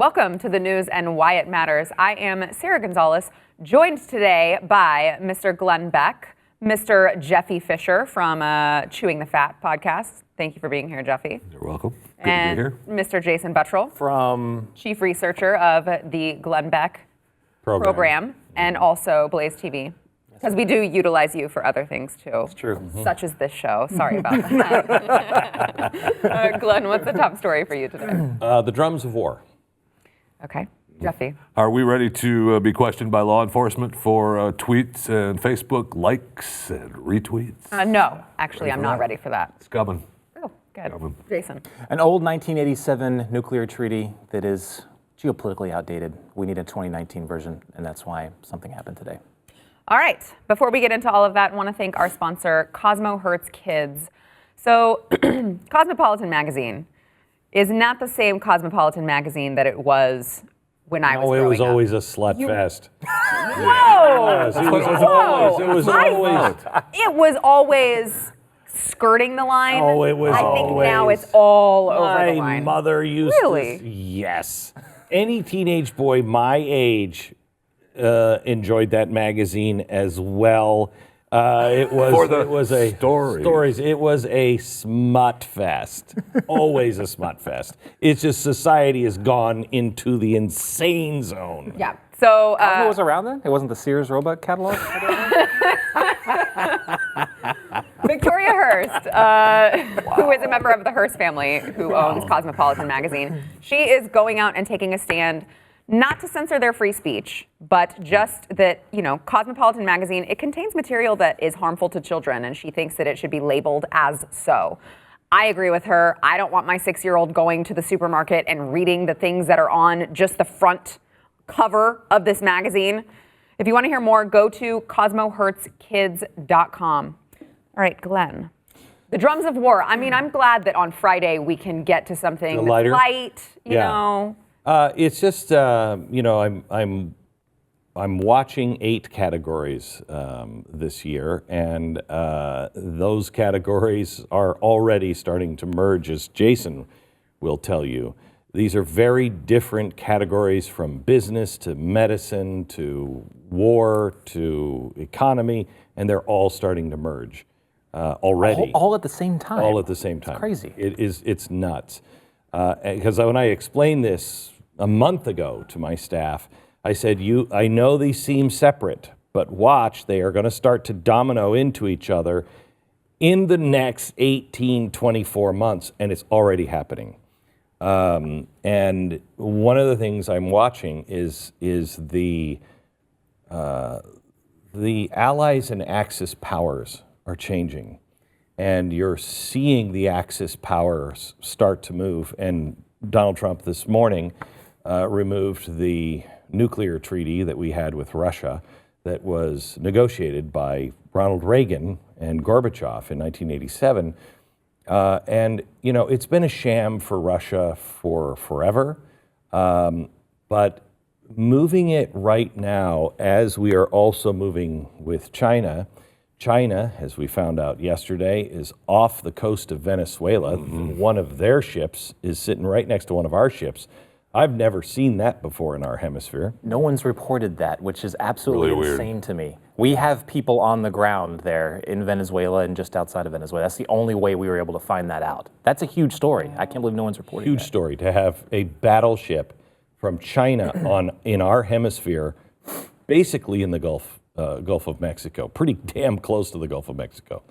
Welcome to the news and why it matters. I am Sarah Gonzalez, joined today by Mr. Glenn Beck, Mr. Jeffy Fisher from Chewing the Fat podcast. Thank you for being here, Jeffy. You're welcome. Good and to be here. Mr. Jason Buttrell, From Chief Researcher of the Glenn Beck program and also Blaze TV. Because we do utilize you for other things too. It's true. Such as this show. Sorry about that. Glenn, what's the top story for you today? The drums of war. Okay, Jeffy. Are we ready to be questioned by law enforcement for tweets and Facebook likes and retweets? No, actually, I'm not ready for that. It's coming. Oh, good. Jason. An old 1987 nuclear treaty that is geopolitically outdated. We need a 2019 version, and that's why something happened today. All right, before we get into all of that, I want to thank our sponsor, Cosmo Hurts Kids. So, Cosmopolitan Magazine is not the same Cosmopolitan Magazine that it was when I was growing up. It was always a slut fest. Whoa! It was always skirting the line. Oh, it was I think always. now it's all over the line. My mother used Really? to. Yes. Any teenage boy my age enjoyed that magazine as well. It was a stories. It was a smut fest. Always a smut fest. It's just society has gone into the insane zone. Yeah. So Cosmo was around then? It wasn't the Sears Roebuck catalog? Victoria Hearst, who is a member of the Hearst family, who owns Cosmopolitan Magazine, she is going out and taking a stand, not to censor their free speech, but just that, Cosmopolitan Magazine, it contains material that is harmful to children, and she thinks that it should be labeled as so. I agree with her. I don't want my 6-year-old going to the supermarket and reading the things that are on just the front cover of this magazine. If you want to hear more, go to CosmoHurtsKids.com. All right, Glenn. The drums of war. I mean, I'm glad that on Friday we can get to something that's light, you know. It's just, I'm watching 8 categories this year, and those categories are already starting to merge, as Jason will tell you. These are very different categories, from business to medicine to war to economy, and they're all starting to merge already. All at the same time? All at the same time. It's crazy. It's nuts. Because when I explained this a month ago to my staff, I said, I know these seem separate, but watch, they are going to start to domino into each other in the next 18, 24 months, and it's already happening. And one of the things I'm watching is the Allies and Axis powers are changing, and you're seeing the Axis powers start to move. And Donald Trump this morning removed the nuclear treaty that we had with Russia that was negotiated by Ronald Reagan and Gorbachev in 1987. And, it's been a sham for Russia for forever. But moving it right now, as we are also moving with China, as we found out yesterday, is off the coast of Venezuela. Mm-hmm. One of their ships is sitting right next to one of our ships. I've never seen that before in our hemisphere. No one's reported that, which is absolutely really insane to me. We have people on the ground there in Venezuela and just outside of Venezuela. That's the only way we were able to find that out. That's a huge story. I can't believe no one's reporting that. Huge story to have a battleship from China in our hemisphere, basically in the Gulf of Mexico, pretty damn close to the Gulf of Mexico.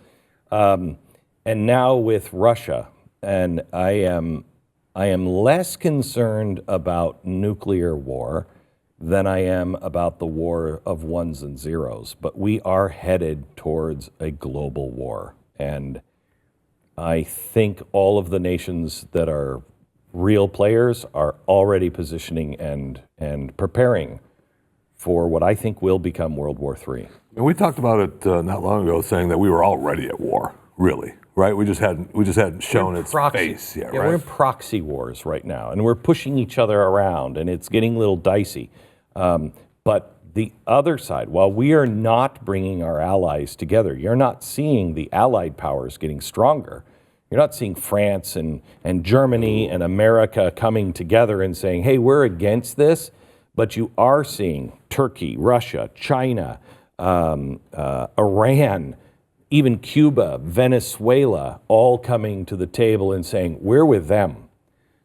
And now with Russia, and I am less concerned about nuclear war than I am about the war of ones and zeros. But we are headed towards a global war. And I think all of the nations that are real players are already positioning and preparing for what I think will become World War III. And we talked about it not long ago, saying that we were already at war, really. Right, we just hadn't shown its face yet. Yeah, right? We're in proxy wars right now, and we're pushing each other around, and it's getting a little dicey. But the other side, while we are not bringing our allies together, you're not seeing the allied powers getting stronger. You're not seeing France and Germany and America coming together and saying, hey, we're against this. But you are seeing Turkey, Russia, China, Iran, even Cuba, Venezuela, all coming to the table and saying, we're with them.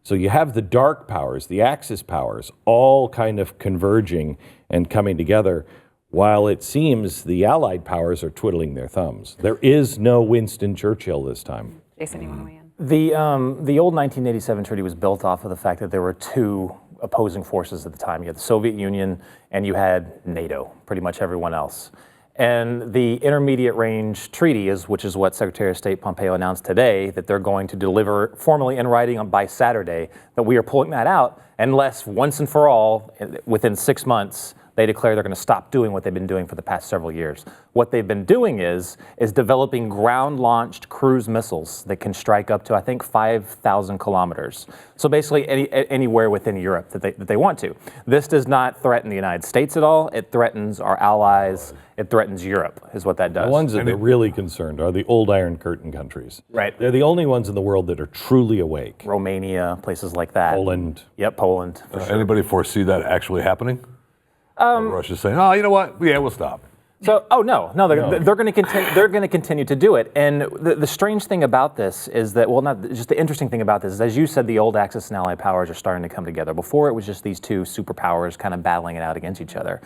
So you have the dark powers, the Axis powers, all kind of converging and coming together, while it seems the Allied powers are twiddling their thumbs. There is no Winston Churchill this time. Jason, you want to weigh in? The old 1987 treaty was built off of the fact that there were two opposing forces at the time. You had the Soviet Union and you had NATO, pretty much everyone else. And the intermediate range treaty, which is what Secretary of State Pompeo announced today, that they're going to deliver formally in writing by Saturday, that we are pulling that out unless once and for all, within 6 months, they declare they're going to stop doing what they've been doing for the past several years. What they've been doing is developing ground-launched cruise missiles that can strike up to, I think, 5,000 kilometers. So basically anywhere within Europe that they want to. This does not threaten the United States at all. It threatens our allies. It threatens Europe, is what that does. The ones that are really concerned are the old Iron Curtain countries. Right. They're the only ones in the world that are truly awake. Romania, places like that. Poland. Yep, Poland. For sure. Anybody foresee that actually happening? Russia's saying, oh, you know what? Yeah, we'll stop. So, no, they're going to continue. They're going to continue to do it. And the strange thing about this is that, well, not just the interesting thing about this is, as you said, the old Axis and Allied powers are starting to come together. Before, it was just these two superpowers kind of battling it out against each other.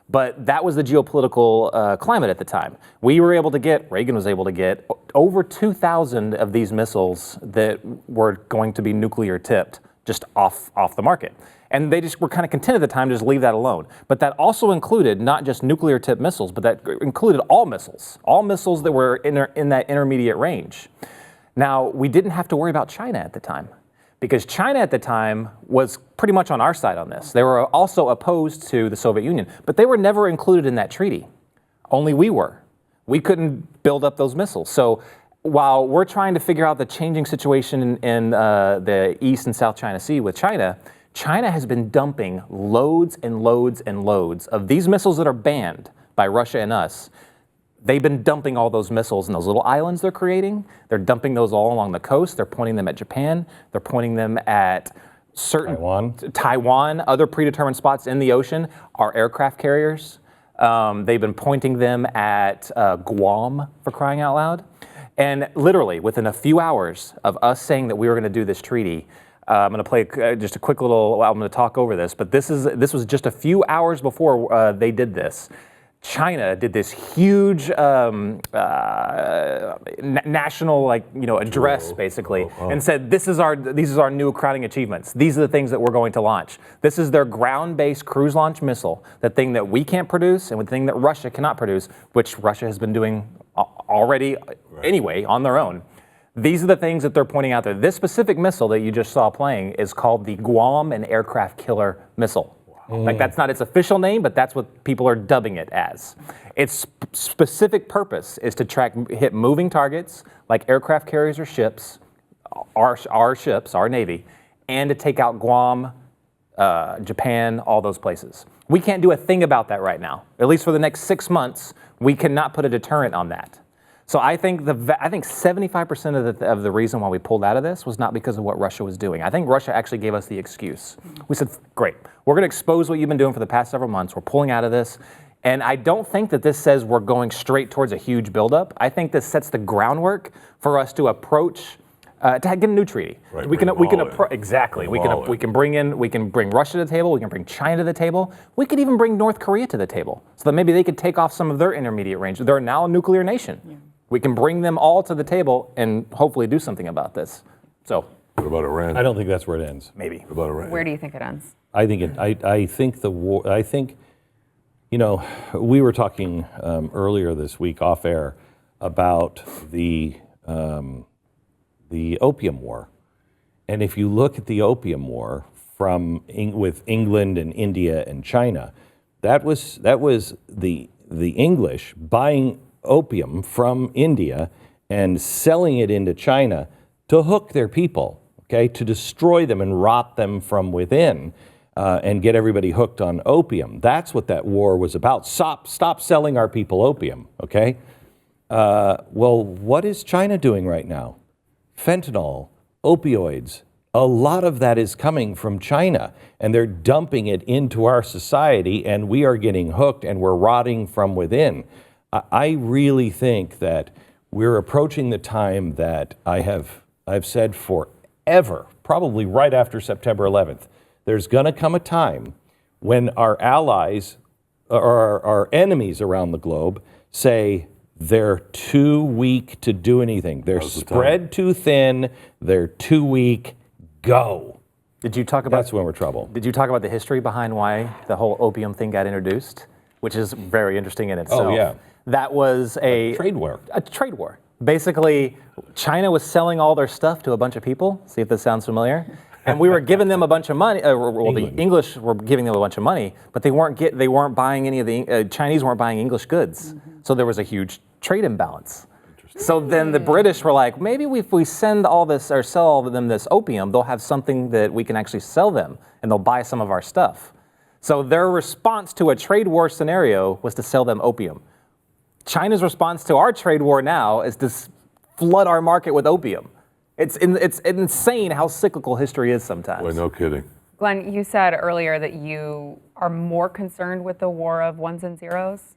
But that was the geopolitical climate at the time. Reagan was able to get over 2,000 of these missiles that were going to be nuclear tipped just off the market. And they just were kind of content at the time to just leave that alone. But that also included not just nuclear tipped missiles, but that included all missiles that were in that intermediate range. Now, we didn't have to worry about China at the time, because China at the time was pretty much on our side on this. They were also opposed to the Soviet Union, but they were never included in that treaty. Only we were. We couldn't build up those missiles. So while we're trying to figure out the changing situation in the East and South China Sea with China, China has been dumping loads and loads and loads of these missiles that are banned by Russia and us. They've been dumping all those missiles in those little islands they're creating. They're dumping those all along the coast. They're pointing them at Japan. They're pointing them at certain Taiwan, other predetermined spots in the ocean, our aircraft carriers. They've been pointing them at Guam, for crying out loud. And literally, within a few hours of us saying that we were going to do this treaty, I'm going to play just a quick little. I'm going to talk over this, but this was just a few hours before they did this. China did this huge national, address basically, and said, these are our new crowning achievements. These are the things that we're going to launch. This is their ground-based cruise launch missile, the thing that we can't produce and the thing that Russia cannot produce, which Russia has been doing already anyway on their own. These are the things that they're pointing out there. This specific missile that you just saw playing is called the Guam and Aircraft Killer Missile. Wow. Like, that's not its official name, but that's what people are dubbing it as. Its specific purpose is to hit moving targets like aircraft carriers or ships, our ships, our Navy, and to take out Guam, Japan, all those places. We can't do a thing about that right now. At least for the next 6 months, we cannot put a deterrent on that. So I think 75% of the reason why we pulled out of this was not because of what Russia was doing. I think Russia actually gave us the excuse. We said, great, we're going to expose what you've been doing for the past several months. We're pulling out of this. And I don't think that this says we're going straight towards a huge buildup. I think this sets the groundwork for us to approach, to get a new treaty. Right, we can exactly. We can bring Russia to the table. We can bring China to the table. We could even bring North Korea to the table, so that maybe they could take off some of their intermediate range. They're now a nuclear nation. Yeah. We can bring them all to the table and hopefully do something about this. So, what about Iran? I don't think that's where it ends. Maybe. What about Iran? Where do you think it ends? I think the war. I think, we were talking earlier this week off air about the Opium War, and if you look at the Opium War with England and India and China, that was the English buying opium from India and selling it into China to hook their people, okay, to destroy them and rot them from within, and get everybody hooked on opium. That's what that war was about. Stop selling our people opium, okay? Well, what is China doing right now? fentanyl, opioids, a lot of that is coming from China, and they're dumping it into our society, and we are getting hooked, and we're rotting from within. I really think that we're approaching the time that I've said forever, probably right after September 11th. There's going to come a time when our allies or our enemies around the globe say they're too weak to do anything. They're spread too thin. They're too weak. Go. Did you talk about? That's when we're trouble. Did you talk about the history behind why the whole opium thing got introduced, which is very interesting in itself? Oh, yeah. That was a trade war. A trade war. Basically, China was selling all their stuff to a bunch of people. See if this sounds familiar. And we were giving them a bunch of money. The English were giving them a bunch of money, but they weren't buying any of the Chinese weren't buying English goods. So there was a huge trade imbalance. So then the British were like, maybe if we send all this or sell all of them this opium, they'll have something that we can actually sell them, and they'll buy some of our stuff. So their response to a trade war scenario was to sell them opium. China's response to our trade war now is to flood our market with opium. It's insane how cyclical history is sometimes. Boy, no kidding. Glenn, you said earlier that you are more concerned with the war of ones and zeros.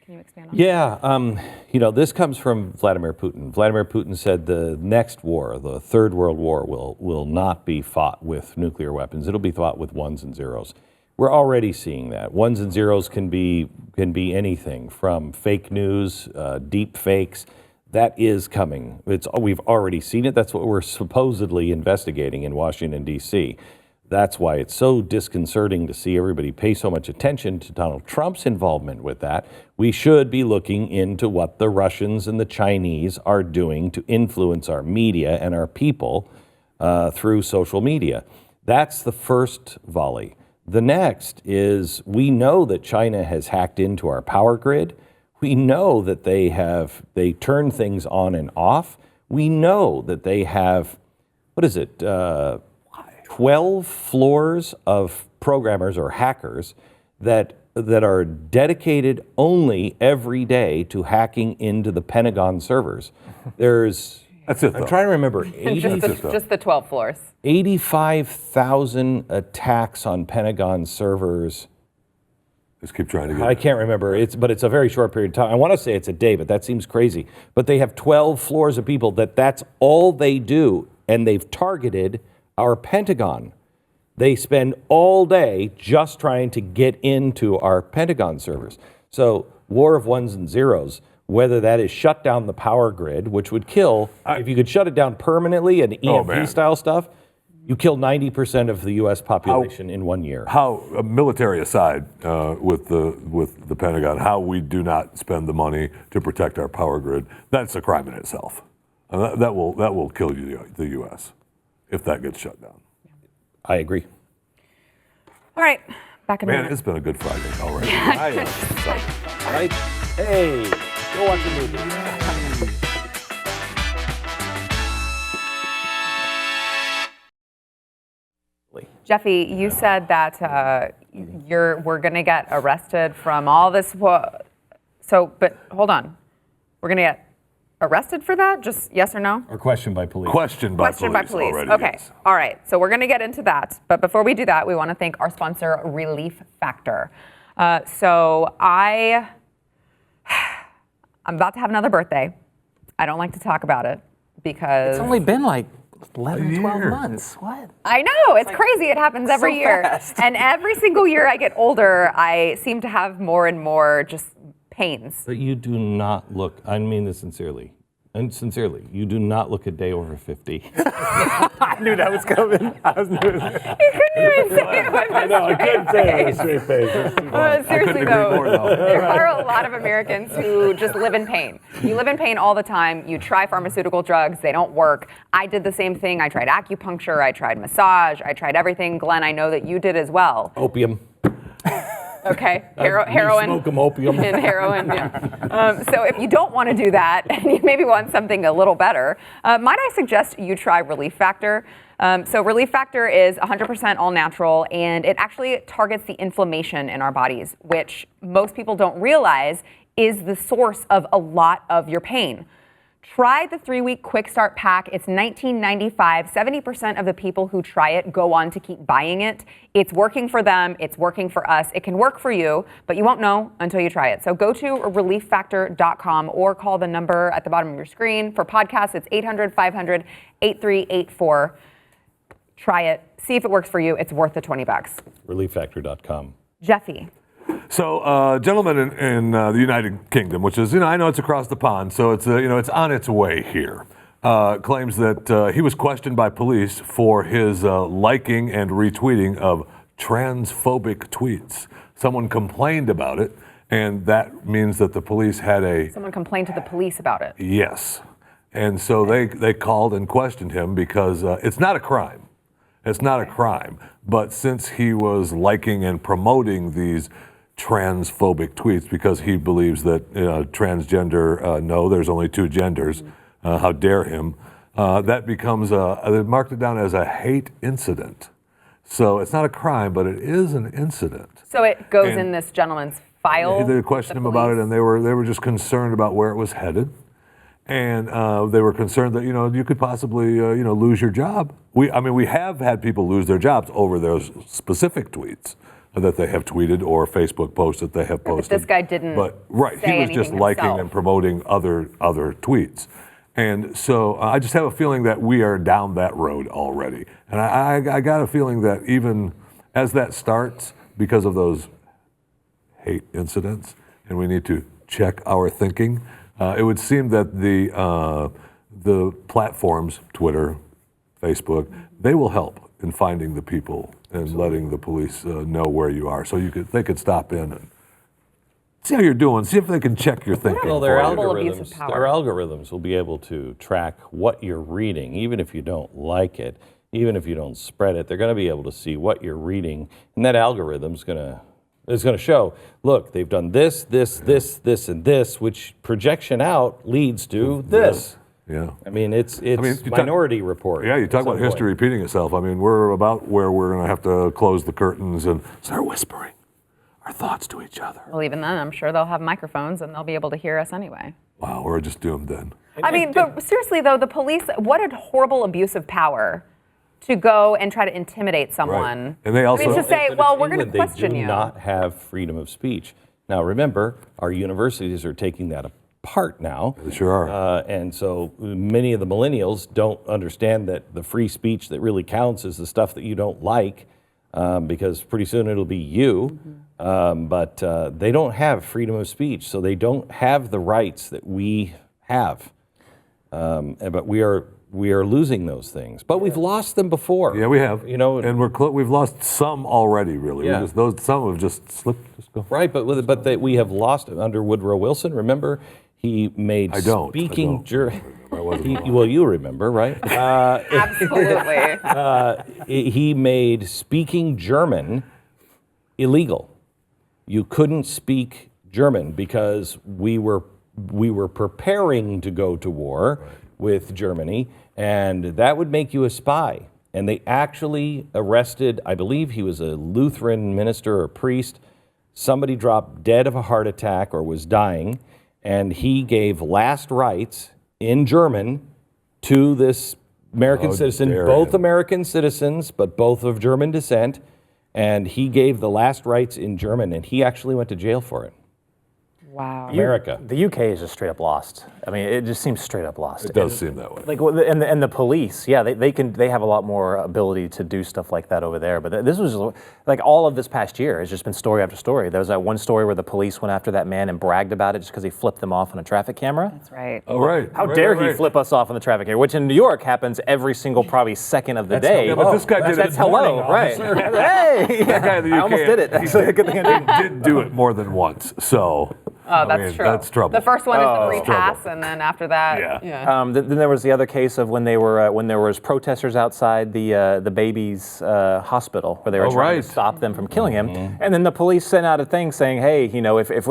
Can you expand on that? Yeah, this comes from Vladimir Putin. Vladimir Putin said the next war, the Third World War, will not be fought with nuclear weapons. It'll be fought with ones and zeros. We're already seeing that. Ones and zeros can be anything from fake news, deep fakes. That is coming. We've already seen it. That's what we're supposedly investigating in Washington, D.C. That's why it's so disconcerting to see everybody pay so much attention to Donald Trump's involvement with that. We should be looking into what the Russians and the Chinese are doing to influence our media and our people through social media. That's the first volley. The next is we know that China has hacked into our power grid. We know that they turn things on and off. We know that they have, 12 floors of programmers or hackers that are dedicated only every day to hacking into the Pentagon servers. That's it, though. I'm trying to remember, Just the 12 floors. 85,000 attacks on Pentagon servers. Just keep trying to get I can't remember, but it's a very short period of time. I want to say it's a day, but that seems crazy. But they have 12 floors of people that's all they do, and they've targeted our Pentagon. They spend all day just trying to get into our Pentagon servers. So war of ones and zeros, whether that is shut down the power grid, which would kill, if you could shut it down permanently and EMP style stuff, you kill 90% of the U.S. population in 1 year. How, military aside, with the Pentagon, how we do not spend the money to protect our power grid, that's a crime in itself. And that will kill the U.S. if that gets shut down. I agree. All right, back in a Man, minute. it's been a good Friday already. I am excited. Right? Hey, go watch a movie. Jeffy, you said that we're going to get arrested from all this. But hold on. We're going to get arrested for that? Just yes or no? Or questioned by police. Questioned by police already, Okay. yes. All right. So we're going to get into that. But before we do that, we want to thank our sponsor, Relief Factor. I'm about to have another birthday. I don't like to talk about it because It's only been like 11, 12 year. months. What? I know, it's crazy. It happens every year. fast. And every single year I get older, I seem to have more and more just pains. But you do not look, I mean this sincerely. And sincerely, you do not look a day over 50. I knew that was coming. I was nervous. You couldn't even say it with a straight face. straight face. Seriously agree though, more, though. there are a lot of Americans who just live in pain. You live in pain all the time. You try pharmaceutical drugs, they don't work. I did the same thing. I tried acupuncture, I tried massage, I tried everything. Glenn, I know that you did as well. Opium. Okay, heroin. Smoke 'em opium. And heroin, yeah. So if you don't want to do that and you maybe want something a little better, might I suggest you try Relief Factor? So Relief Factor is 100% all natural, and it actually targets the inflammation in our bodies, which most people don't realize is the source of a lot of your pain. Try the 3-week quick start pack. It's $19.95. 70% of the people who try it go on to keep buying it. It's working for them. It's working for us. It can work for you, but you won't know until you try it. So go to relieffactor.com or call the number at the bottom of your screen. For podcasts, it's 800-500-8384. Try it. See if it works for you. It's worth the $20. Relieffactor.com. Jeffy. So, a gentleman in the United Kingdom, which is, I know it's across the pond, so it's, it's on its way here, claims that he was questioned by police for his liking and retweeting of transphobic tweets. Someone complained about it, and that means that the police had Someone complained to the police about it. Yes. And so they called and questioned him because it's not a crime. It's not a crime. But since he was liking and promoting these transphobic tweets because he believes that transgender, no, there's only two genders, how dare him, that becomes, they marked it down as a hate incident. So it's not a crime, but it is an incident. So it goes in this gentleman's file? They questioned him about it, and they were just concerned about where it was headed. And they were concerned that, you could possibly, lose your job. We have had people lose their jobs over those specific tweets that they have tweeted or Facebook posts that they have posted. But this guy didn't he was just liking and promoting other tweets. And so I just have a feeling that we are down that road already. And I got a feeling that even as that starts, because of those hate incidents, and we need to check our thinking, it would seem that the platforms, Twitter, Facebook, they will help in finding the people and letting the police know where you are. So they could stop in and see how you're doing, see if they can check your thinking. Well, their algorithms will be able to track what you're reading, even if you don't like it, even if you don't spread it. They're going to be able to see what you're reading, and that algorithm's going to show, look, they've done this, this, and this, which projection out leads to this. Yeah. I mean, it's Minority Report. Yeah, you talk about history repeating itself. I mean, we're about where we're going to have to close the curtains and start whispering our thoughts to each other. Well, even then, I'm sure they'll have microphones and they'll be able to hear us anyway. Wow, we're just doomed then. But seriously, though, the police, what a horrible abuse of power to go and try to intimidate someone. Right. And they also to say, well, we're going to question you. They do not have freedom of speech. Now, remember, our universities are taking that apart now. They sure are. And so many of the millennials don't understand that the free speech that really counts is the stuff that you don't like, because pretty soon it'll be you. But they don't have freedom of speech, so they don't have the rights that we have. But we are losing those things. But we've lost them before. Yeah, we have. And we've lost some already, really. Yeah. Some have just slipped. Just go. Right, but we have lost under Woodrow Wilson. Remember, he made speaking German. Well, you remember, right? Absolutely. He made speaking German illegal. You couldn't speak German because we were preparing to go to war with Germany, and that would make you a spy. And they actually arrested, I believe he was a Lutheran minister or priest. Somebody dropped dead of a heart attack or was dying, and he gave last rites in German to this American citizen, both American citizens, but both of German descent. And he gave the last rites in German, and he actually went to jail for it. Wow. America. The UK is just straight up lost. I mean, it just seems straight up lost. It does seem that way. Like, and the police, yeah, they have a lot more ability to do stuff like that over there. But this was like all of this past year has just been story after story. There was that one story where the police went after that man and bragged about it just because he flipped them off on a traffic camera. That's right. Oh, right. How dare he flip us off on the traffic camera? Which in New York happens every single probably second of the day. Yeah, but this guy did it. That's hello, right? Hey, that guy in the UK, I almost did it. Actually, good thing I didn't. He did do it more than once. So. Oh, that's true. That's trouble. The first one is the free pass, and then after that, Then there was the other case of when there was protesters outside the baby's hospital where they were trying to stop them from killing him, and then the police sent out a thing saying, hey, if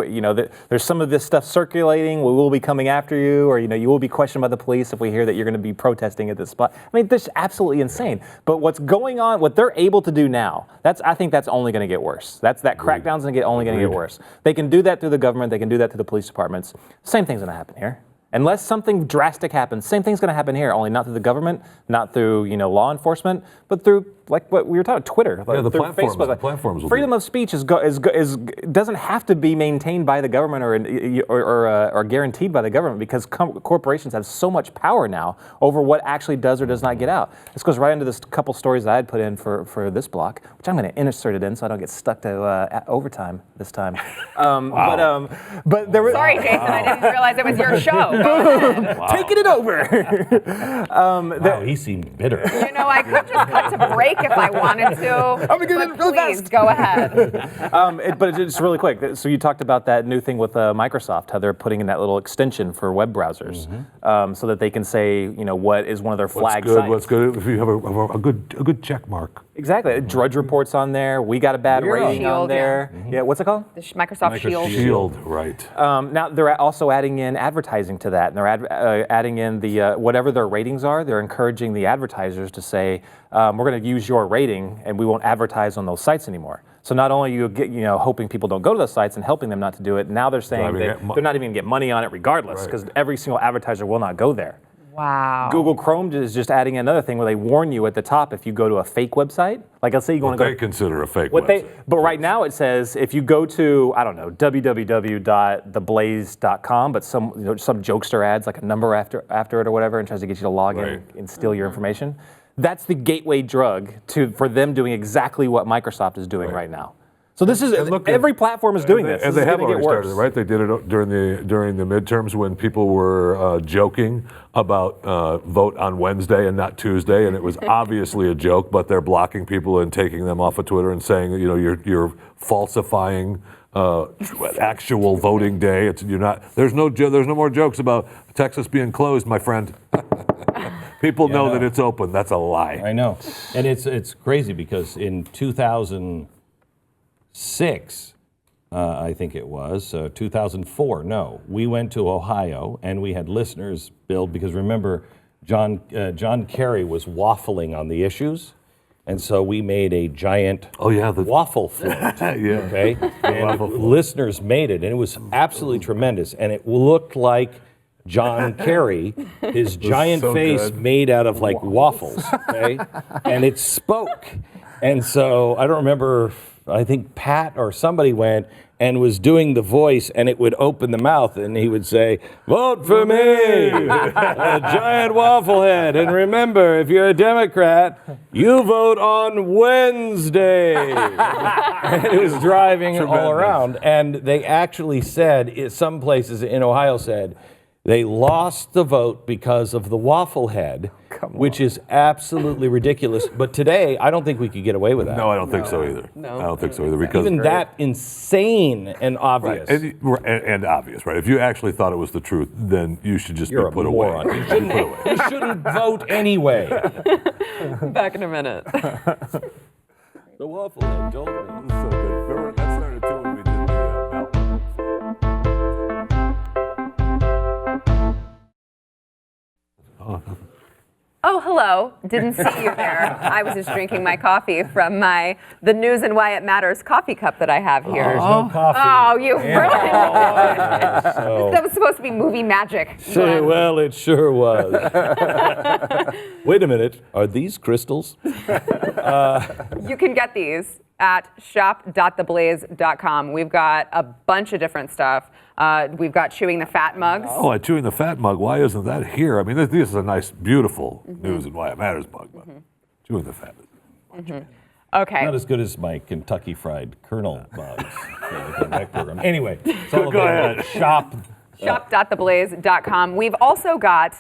there's some of this stuff circulating, we will be coming after you, or you will be questioned by the police if we hear that you're going to be protesting at this spot. I mean, this is absolutely insane. But what's going on, what they're able to do now, I think that's only going to get worse. That crackdown's only going to get worse. They can do that through the government. They can do that to the police departments. Same thing's going to happen here. Unless something drastic happens, same thing's going to happen here, only not through the government, not through law enforcement, but through like what we were talking, Twitter, the through platforms. Facebook. The platforms will freedom of speech doesn't have to be maintained by the government or guaranteed by the government, because corporations have so much power now over what actually does or does not get out. This goes right into this couple stories that I had put in for this block, which I'm going to insert it in so I don't get stuck to overtime this time. Wow. But there was. Sorry, Jason, I didn't realize it was your show. Go ahead. Wow. Taking it over. Wow, he seemed bitter. I could just cut to break if I wanted to. I'm gonna get it really Please fast. go ahead. But it's really quick. So you talked about that new thing with Microsoft, how they're putting in that little extension for web browsers, so that they can say, what is one of their flag sites. What's good if you have a good check mark. Exactly. Drudge Report's on there. We got a bad rating on Shield, there. Yeah. What's it called? The Microsoft Shield. Shield, right. Now they're also adding in advertising to that, and they're adding in the whatever their ratings are. They're encouraging the advertisers to say, we're going to use your rating, and we won't advertise on those sites anymore. So not only you get hoping people don't go to those sites and helping them not to do it, now they're saying that they're not even going to get money on it regardless, because every single advertiser will not go there. Wow. Google Chrome is just adding another thing where they warn you at the top if you go to a fake website. Like, let's say you want to go. They consider a fake website. But right now it says if you go to, I don't know, www.theblaze.com, but some jokester adds like a number after it or whatever and tries to get you to log in and steal your information. That's the gateway drug for them doing exactly what Microsoft is doing right now. So this is every platform is doing this. And This they is have gonna already get worse. started, right? They did it during the midterms when people were joking about vote on Wednesday and not Tuesday, and it was obviously a joke. But they're blocking people and taking them off of Twitter and saying, you're falsifying actual voting day. You're not. There's no more jokes about Texas being closed, my friend. People know that it's open. That's a lie. I know, and it's crazy because in 2006, I think it was 2004. No, we went to Ohio and we had listeners build, because remember, John Kerry was waffling on the issues, and so we made a giant waffle float. Okay, and listeners made it, and it was absolutely tremendous, and it looked like John Kerry, his giant face made out of like waffles, okay? And it spoke. And so I don't remember, I think Pat or somebody went and was doing the voice, and it would open the mouth and he would say, "Vote for me, a giant waffle head. And remember, if you're a Democrat, you vote on Wednesday." And it was driving all around. And they actually said, some places in Ohio said, they lost the vote because of the waffle head, which is absolutely ridiculous. But today, I don't think we could get away with that. No, I don't think so either. No. I don't think so either. Because Even that insane and obvious. and obvious, right? If you actually thought it was the truth, then you should just You're be put a away. moron. You shouldn't vote anyway. Back in a minute. The waffle head told me. So good. Remember, that started too when we did the Oh, hello. Didn't see you there. I was just drinking my coffee from the News and Why It Matters coffee cup that I have here. No coffee. Oh, you ruined it. So, That was supposed to be movie magic. well, it sure was. Wait a minute. Are these crystals? You can get these at shop.theblaze.com. We've got a bunch of different stuff. We've got Chewing the Fat mugs. Oh, Chewing the Fat mug. Why isn't that here? I mean, this is a nice, beautiful News and Why It Matters mug. But Chewing the Fat is much better. Okay. Not as good as my Kentucky Fried Colonel mugs for the Connect program. Anyway, it's all Go about ahead. Shop.theblaze.com. We've also got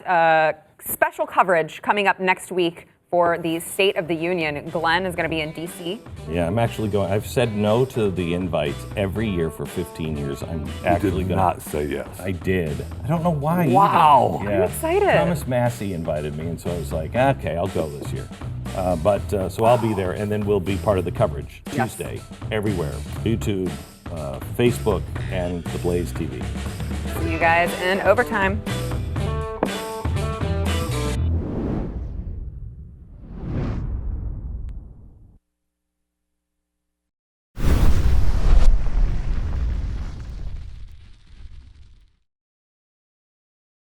special coverage coming up next week for the State of the Union. Glenn is going to be in D.C. Yeah, I'm actually going. I've said no to the invites every year for 15 years. I'm actually Did going. not say yes. I did. I don't know why. Wow. Yeah. I'm excited. Thomas Massey invited me, and so I was like, okay, I'll go this year. So I'll be there, and then we'll be part of the coverage Tuesday, everywhere. YouTube, Facebook, and the Blaze TV. See you guys in overtime.